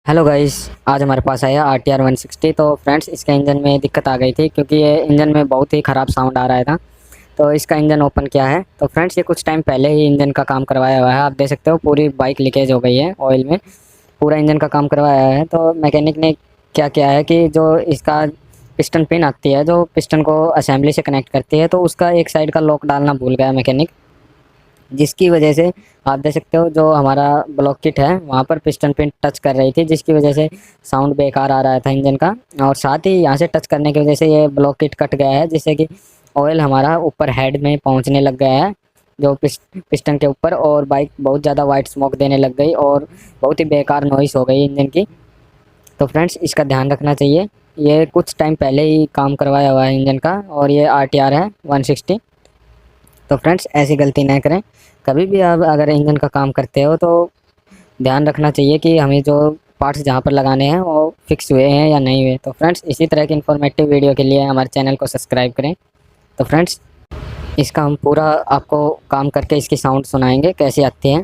Hello guys, आज हमारे पास आया RTR 160। तो फ्रेंड्स, इसके इंजन में दिक्कत आ गई थी क्योंकि ये इंजन में बहुत ही ख़राब साउंड आ रहा था। तो इसका इंजन ओपन किया है। तो फ्रेंड्स, ये कुछ टाइम पहले ही इंजन का काम करवाया हुआ है। आप देख सकते हो पूरी बाइक लीकेज हो गई है ऑयल में। पूरा इंजन का काम करवाया है। तो मैकेनिक ने क्या किया है कि जो इसका पिस्टन पिन आती है, जो पिस्टन को असेंबली से कनेक्ट करती है, तो उसका एक साइड का लॉक डालना भूल गया मैकेनिक। जिसकी वजह से आप देख सकते हो जो हमारा ब्लॉक किट है वहाँ पर पिस्टन पिन टच कर रही थी, जिसकी वजह से साउंड बेकार आ रहा था इंजन का। और साथ ही यहाँ से टच करने की वजह से ये ब्लॉक किट कट गया है, जिससे कि ऑयल हमारा ऊपर हेड में पहुँचने लग गया है, जो पिस्टन के ऊपर। और बाइक बहुत ज़्यादा वाइट स्मोक देने लग गई और बहुत ही बेकार नॉइस हो गई इंजन की। तो फ्रेंड्स, इसका ध्यान रखना चाहिए। ये कुछ टाइम पहले ही काम करवाया हुआ है इंजन का, और ये RTR है 160। तो फ्रेंड्स, ऐसी गलती ना करें। कभी भी आप अगर इंजन का काम करते हो तो ध्यान रखना चाहिए कि हमें जो पार्ट्स जहाँ पर लगाने हैं वो फिक्स हुए हैं या नहीं हुए। तो फ्रेंड्स, इसी तरह की इन्फॉर्मेटिव वीडियो के लिए हमारे चैनल को सब्सक्राइब करें। तो फ्रेंड्स, इसका हम पूरा आपको काम करके इसकी साउंड सुनाएंगे कैसी आती है।